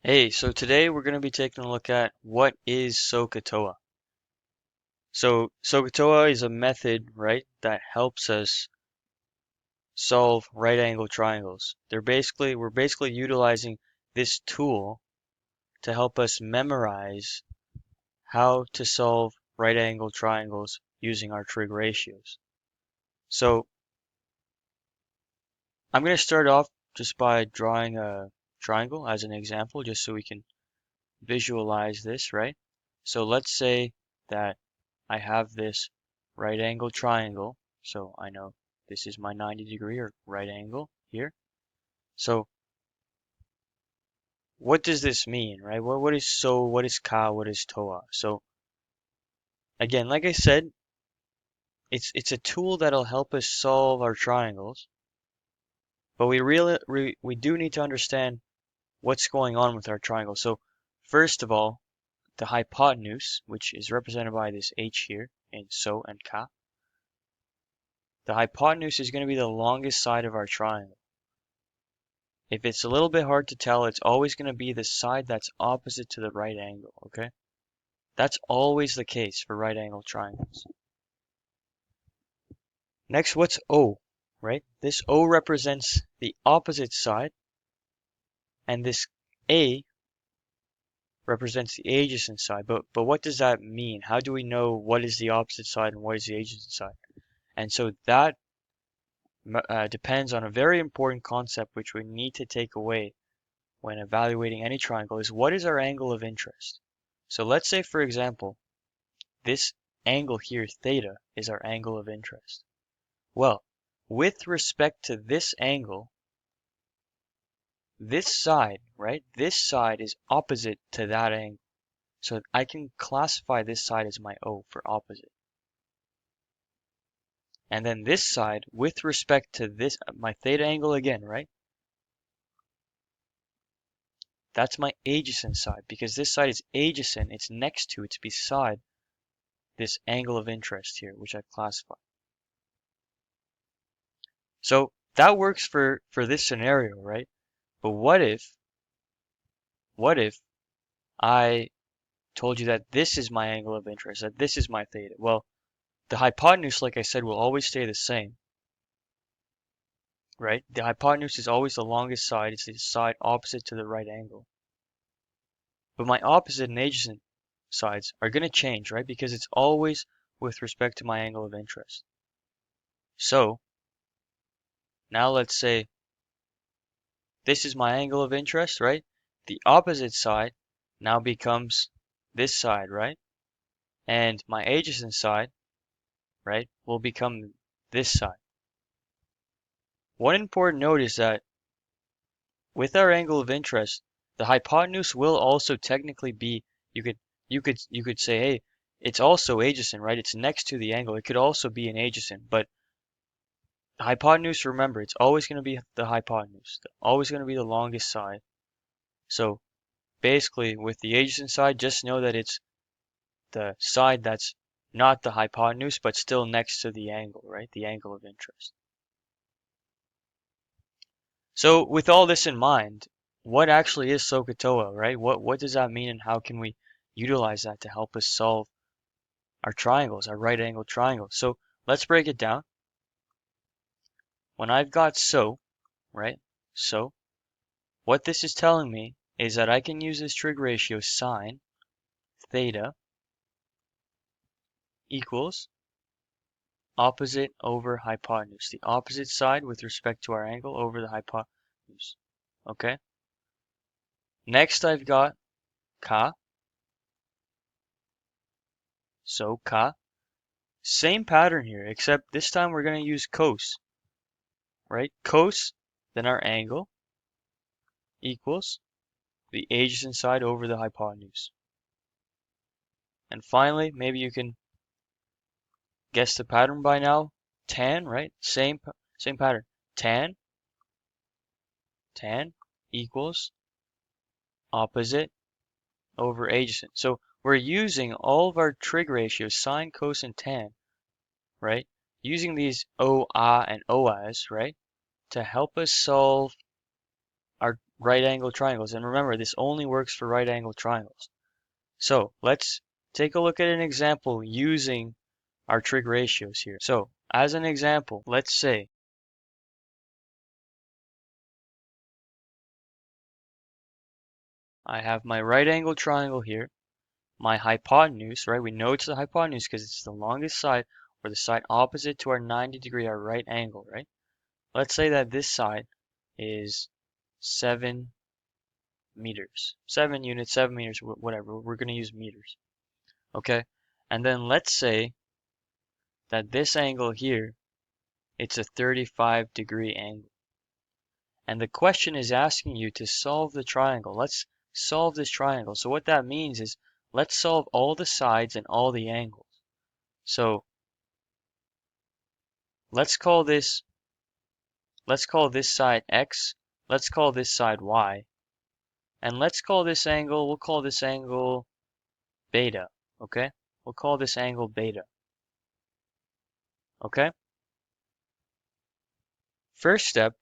Hey, so today we're going to be taking a look at what is SOH-CAH-TOA. So SOH-CAH-TOA is a method, right, that helps us solve right angle triangles. We're basically utilizing this tool to help us memorize how to solve right angle triangles using our trig ratios. So I'm going to start off just by drawing a triangle as an example, just so we can visualize this, right? So let's say that I have this right angle triangle. So I know this is my 90-degree or right angle here. So what does this mean, right? What is what is CAH, what is TOA? So again, like I said, it's a tool that'll help us solve our triangles, but we do need to understand what's going on with our triangle. So first of all, the hypotenuse, which is represented by this H here in SO and CAH, the hypotenuse is going to be the longest side of our triangle. If it's a little bit hard to tell, it's always going to be the side that's opposite to the right angle, okay? That's always the case for right angle triangles. Next, what's O, right? This O represents the opposite side, and this A represents the adjacent side. But what does that mean? How do we know what is the opposite side and what is the adjacent side? And so that depends on a very important concept which we need to take away when evaluating any triangle is what is our angle of interest? So let's say, for example, this angle here, theta, is our angle of interest. Well, with respect to this angle, this side, right? This side is opposite to that angle. So I can classify this side as my O for opposite. And then this side, with respect to this, my theta angle again, right? That's my adjacent side because this side is adjacent, it's next to, it's beside this angle of interest here, which I've classified. So that works for this scenario, right? But what if I told you that this is my angle of interest, that this is my theta? Well, the hypotenuse, like I said, will always stay the same, right? The hypotenuse is always the longest side. It's the side opposite to the right angle. But my opposite and adjacent sides are going to change, right? Because it's always with respect to my angle of interest. So now let's say this is my angle of interest, right? The opposite side now becomes this side, right? And my adjacent side, right, will become this side. One important note is that with our angle of interest, the hypotenuse will also technically be, you could say, hey, it's also adjacent, right? It's next to the angle. It could also be an adjacent, but the hypotenuse, remember, it's always going to be the hypotenuse, always going to be the longest side. So basically, with the adjacent side, just know that it's the side that's not the hypotenuse, but still next to the angle, right? The angle of interest. So with all this in mind, what actually is SOH-CAH-TOA, right? What does that mean and how can we utilize that to help us solve our triangles, our right angle triangles? So let's break it down. When I've got SO, right? So what this is telling me is that I can use this trig ratio sine theta equals opposite over hypotenuse. The opposite side with respect to our angle over the hypotenuse. Okay? Next I've got CAH. So CAH. Same pattern here, except this time we're going to use cos. Right? Cos, then our angle, equals the adjacent side over the hypotenuse. And finally, maybe you can guess the pattern by now. Tan, right? Same pattern. Tan equals opposite over adjacent. So we're using all of our trig ratios, sine, cos, and tan, right? Using these OA and OAs, right? To help us solve our right angle triangles. And remember, this only works for right angle triangles. So let's take a look at an example using our trig ratios here. So as an example, let's say I have my right angle triangle here, my hypotenuse, right? We know it's the hypotenuse because it's the longest side, or the side opposite to our 90-degree, our right angle, right? Let's say that this side is 7 meters. 7 units, 7 meters, whatever. We're going to use meters. Okay? And then let's say that this angle here, it's a 35-degree angle. And the question is asking you to solve the triangle. Let's solve this triangle. So what that means is let's solve all the sides and all the angles. So let's call this side X, let's call this side Y, and let's call this angle, we'll call this angle beta, okay? We'll call this angle beta, okay? First step,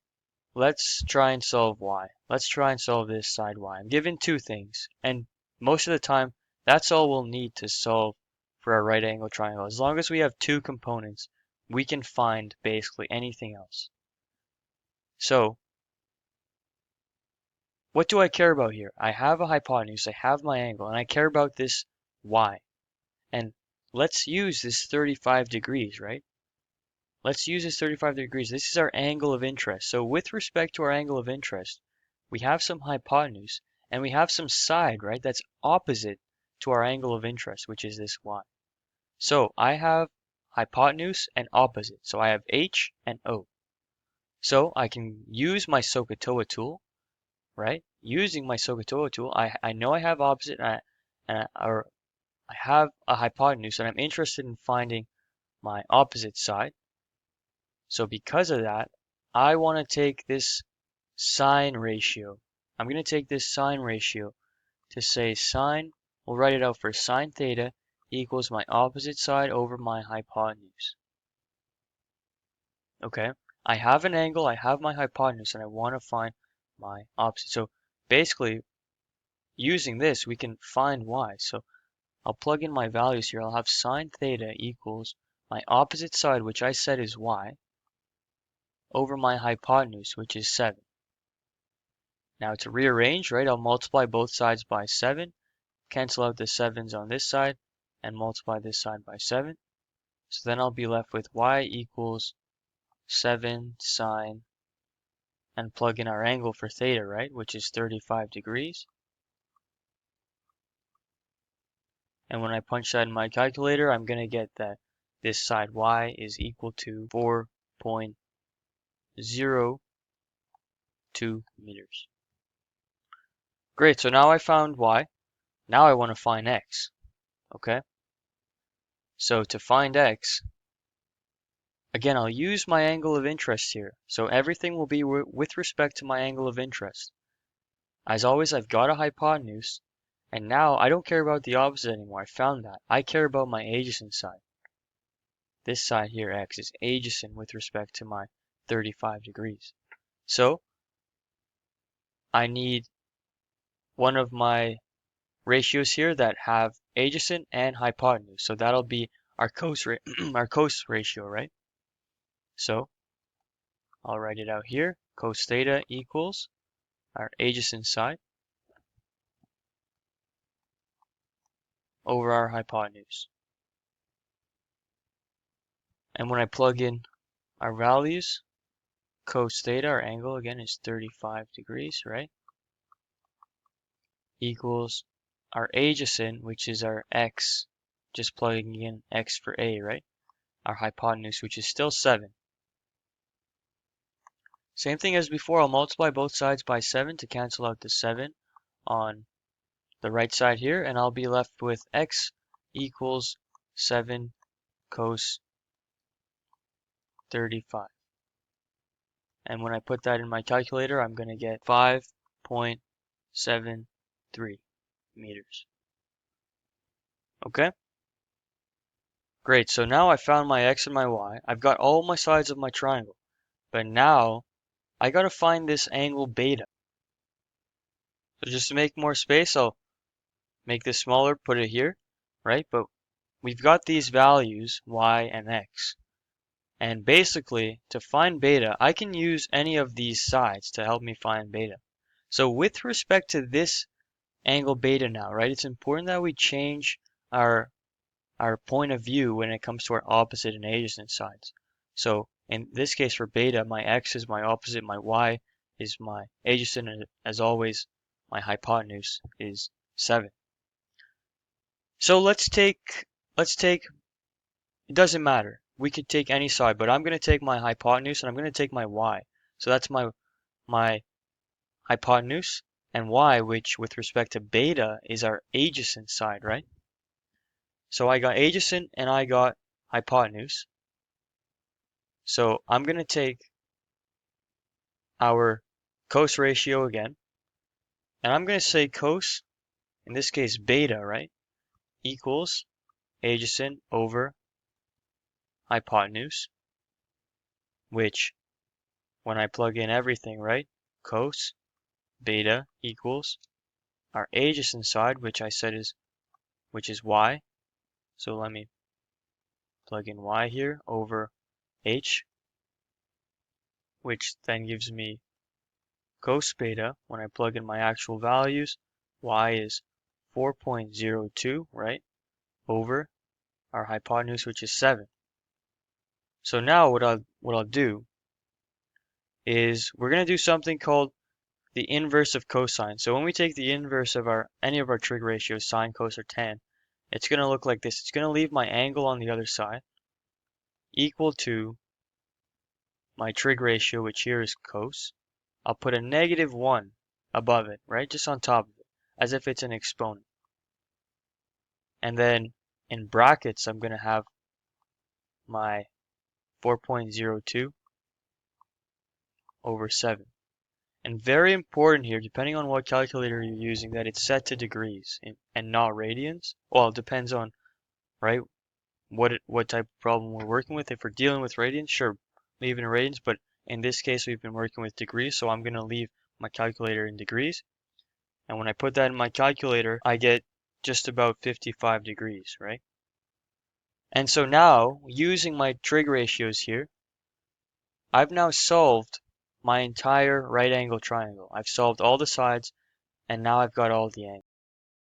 let's try and solve Y. Let's try and solve this side Y. I'm given two things, and most of the time, that's all we'll need to solve for our right angle triangle. As long as we have two components, we can find basically anything else. So, what do I care about here? I have a hypotenuse, I have my angle, and I care about this Y. And let's use this 35 degrees, right? Let's use this 35 degrees. This is our angle of interest. So with respect to our angle of interest, we have some hypotenuse and we have some side, right? That's opposite to our angle of interest, which is this Y. So I have hypotenuse and opposite. So I have H and O. So I can use my SOH-CAH-TOA tool, right? Using my SOH-CAH-TOA tool, I know I have opposite or I have a hypotenuse and I'm interested in finding my opposite side. So because of that, I want to take this sine ratio. I'm going to take this sine ratio to say sine, we'll write it out for sine theta equals my opposite side over my hypotenuse. Okay, I have an angle, I have my hypotenuse, and I want to find my opposite. So basically, using this, we can find y. So I'll plug in my values here. I'll have sine theta equals my opposite side, which I said is y, over my hypotenuse, which is 7. Now to rearrange, right, I'll multiply both sides by 7, cancel out the 7s on this side, and multiply this side by 7. So then I'll be left with y equals 7 sine, and plug in our angle for theta, right, which is 35 degrees. And when I punch that in my calculator, I'm going to get that this side y is equal to 4.02 meters. Great, so now I found y. Now I want to find x, okay? So to find x, again, I'll use my angle of interest here. So everything will be with respect to my angle of interest. As always, I've got a hypotenuse, and now I don't care about the opposite anymore. I found that. I care about my adjacent side. This side here, x, is adjacent with respect to my 35 degrees. So I need one of my ratios here that have adjacent and hypotenuse. So that'll be our cos ratio, right? So I'll write it out here. Cos theta equals our adjacent side over our hypotenuse. And when I plug in our values, cos theta, our angle again is 35 degrees, right? Equals our adjacent, which is our x, just plugging in x for a, right? Our hypotenuse, which is still 7. Same thing as before, I'll multiply both sides by 7 to cancel out the 7 on the right side here, and I'll be left with x equals 7 cos 35. And when I put that in my calculator, I'm going to get 5.73 meters. Okay? Great, so now I found my x and my y. I've got all my sides of my triangle. But now, I gotta find this angle beta. So just to make more space, I'll make this smaller, put it here, right? But we've got these values, y and x. And basically, to find beta, I can use any of these sides to help me find beta. So with respect to this angle beta now, right, it's important that we change our point of view when it comes to our opposite and adjacent sides. So in this case for beta, my x is my opposite, my y is my adjacent, and as always, my hypotenuse is 7. So let's take, it doesn't matter. We could take any side, but I'm going to take my hypotenuse and I'm going to take my y. So that's my hypotenuse, and y, which with respect to beta is our adjacent side, right? So I got adjacent and I got hypotenuse. So I'm going to take our cos ratio again, and I'm going to say cos, in this case beta, right, equals adjacent over hypotenuse, which when I plug in everything, right, cos beta equals our adjacent side, which I said is y. So let me plug in y here over h, which then gives me cos beta. When I plug in my actual values, y is 4.02, right, over our hypotenuse, which is 7. So now what I'll do is we're going to do something called the inverse of cosine. So when we take the inverse of any of our trig ratios, sine, cos, or tan, it's going to look like this. It's going to leave my angle on the other side equal to my trig ratio, which here is cos. I'll put a -1 above it, right, just on top of it, as if it's an exponent. And then in brackets, I'm going to have my 4.02 over 7. And very important here, depending on what calculator you're using, that it's set to degrees and not radians. Well, it depends on, right, what type of problem we're working with. If we're dealing with radians, sure, leave it in radians, but in this case, we've been working with degrees, so I'm going to leave my calculator in degrees. And when I put that in my calculator, I get just about 55 degrees, right? And so now, using my trig ratios here, I've now solved my entire right angle triangle. I've solved all the sides, and now I've got all the angles.